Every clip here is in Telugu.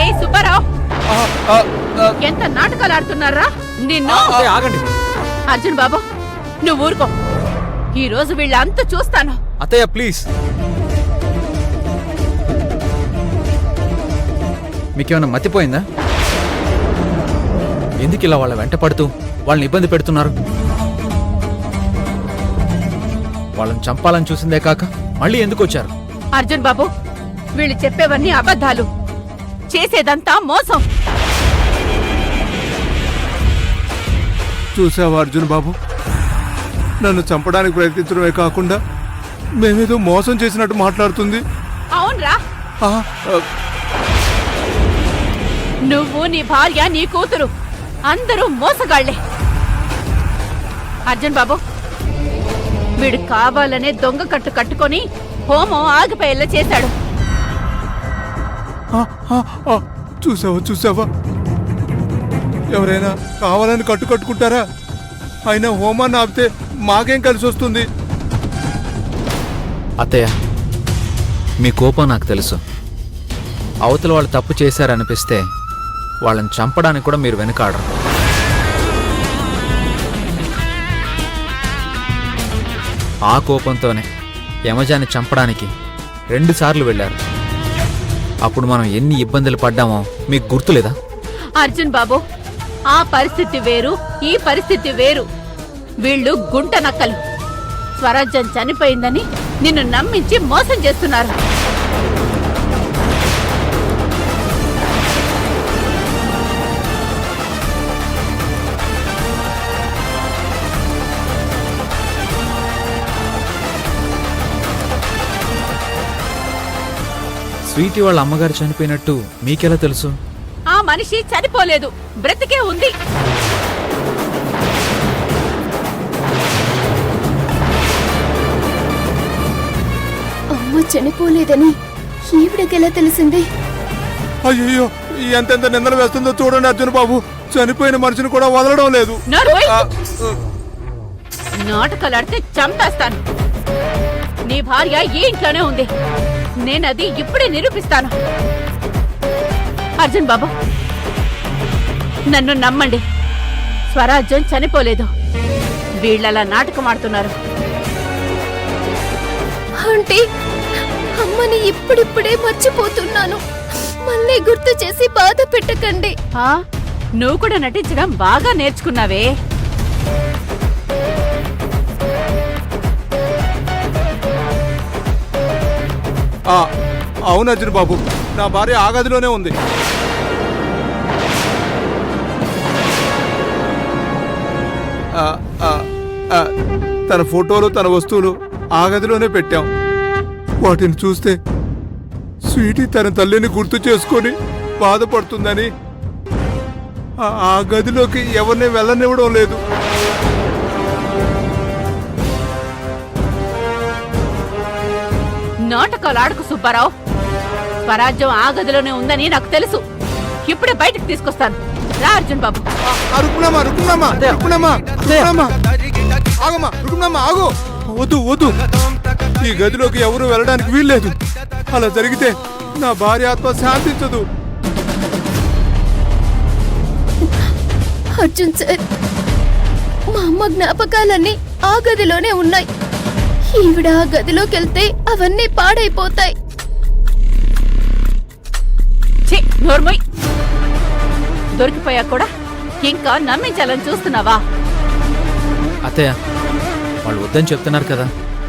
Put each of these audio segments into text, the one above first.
ఏయ్ సుబ్బారావు, ఎంత నాటకాలు ఆడుతున్నారా నిన్ను. ఆగండి అర్జున్ బాబు, నువ్వు ఊరుకో. ఈ రోజు వీళ్ళంతా చూస్తాను. అత్తయ్య ప్లీజ్. మీకేమైనా మతిపోయిందా? ఎందుకు ఇలా వాళ్ళ వెంట పడుతూ వాళ్ళని ఇబ్బంది పెడుతున్నారు? వాళ్ళని చంపాలని చూసిందే కాక మళ్ళీ ఎందుకు వచ్చారు? అర్జున్ బాబు, వీళ్ళు చెప్పేవన్నీ అబద్ధాలు, చేసేదంతా మోసం. చూసావా అర్జున్ బాబు, నన్ను చంపడానికి ప్రయత్నించడమే కాకుండా మేమేదో మోసం చేసినట్టు మాట్లాడుతుంది. అవునరా, ఆ, ఆ, నువ్వు, నీ భార్య, నీ కూతురు అందరూ మోసగాళ్లే. అర్జున్ బాబు, వీడు కావాలనే దొంగ కట్టు కట్టుకొని హోమం ఆగిపోయేలా చేశాడు. ఆ, ఆ, ఆ, చూసావా ఎవరైనా కావాలని కట్టుకుంటారా? అయినా హోమాన్ని ఆపితే మాకేం కలిసి వస్తుంది? అత్తయ్య, మీ కోపం నాకు తెలుసు. అవతల వాళ్ళు తప్పు చేశారనిపిస్తే వాళ్ళని చంపడానికి కూడా మీరు వెనుకాడరు. ఆ కోపంతోనే యమజాన్ని చంపడానికి 2 సార్లు వెళ్ళారు. అప్పుడు మనం ఎన్ని ఇబ్బందులు పడ్డామో మీకు గుర్తులేదా? అర్జున్ బాబు, ఆ పరిస్థితి వేరు, ఈ పరిస్థితి వేరు. వీళ్ళు గుంట నక్కలు. స్వరాజ్యం చనిపోయిందని నిన్ను నమ్మించి మోసం చేస్తున్నారు. స్వీటీ వాళ్ళ అమ్మగారు చనిపోయినట్టు మీకెలా తెలుసు? ఆ మనిషి చనిపోలేదు, బ్రతికే ఉంది. అమ్మ చనిపోలేదని ఈవిడకెలా తెలిసింది? అయ్యో, ఎంతెంత నిందలు వేస్తుందో చూడండి అర్జున్ బాబు. చనిపోయిన మనిషిని కూడా వదలడం లేదు. నోర్మోయ్! ఆ, నాటకాలాడితే చంపేస్తాను. నీ భార్య ఈ ఇంట్లోనే ఉంది. నేనది ఇప్పుడే నిరూపిస్తాను. అర్జున్ బాబు, నన్ను నమ్మండి. స్వరాజ్యం చనిపోలేదు. వీళ్ళలా నాటకం ఆడుతున్నారు. అంటే అమ్మని ఇప్పుడిప్పుడే మర్చిపోతున్నాను. మళ్ళీ గుర్తు చేసి బాధ పెట్టకండి. ఆ, నువ్వు కూడా నటించడం బాగా నేర్చుకున్నావే. ఆ, అవును అర్జున్ బాబు, నా భార్య ఆ గదిలోనే ఉంది. ఆ, ఆ, ఆ, తన ఫోటోలు, తన వస్తువులు ఆ గదిలోనే పెట్టాం. వాటిని చూస్తే స్వీటీ తన తల్లిని గుర్తు చేసుకొని బాధపడుతుందని ఆ గదిలోకి ఎవరిని వెళ్ళనివ్వడం లేదు. నాటకాలు ఆడకు సుబ్బారావు. స్వరాజ్యం ఆ గదిలోనే ఉందని నాకు తెలుసు. ఇప్పుడే బయటకు తీసుకొస్తాను. రా అర్జున్ బాబు. ఆగు. వద్దు, ఈ గదిలోకి ఎవరు వెళ్ళడానికి వీల్లేదు. అలా జరిగితే నా భార్య ఆత్మ శాంతించదు. అర్జున్ సార్, మా అమ్మ జ్ఞాపకాలన్నీ ఆ గదిలోనే ఉన్నాయి. ఈవిడ ఆ గదిలోకి వెళ్తే అవన్నీ పాడైపోతాయి. ఛీ, నోర్మోయ్! దొరికిపోయా కూడా ఇంకా నమ్మించాలని చూస్తున్నావా? అత్తయ్య, వాళ్ళు వద్దని చెప్తున్నారు కదా,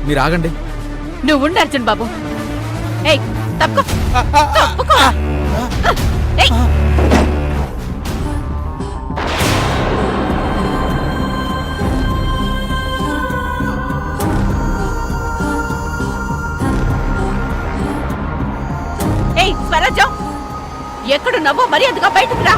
మీరు ఆగండి. నువ్వు ఉండు అర్జున్ బాబు. ఏయ్, తప్పుకో. ఏయ్! ఏయ్ స్వరాజ్యం, ఎక్కడున్నావో మర్యాదగా బయటకు రా.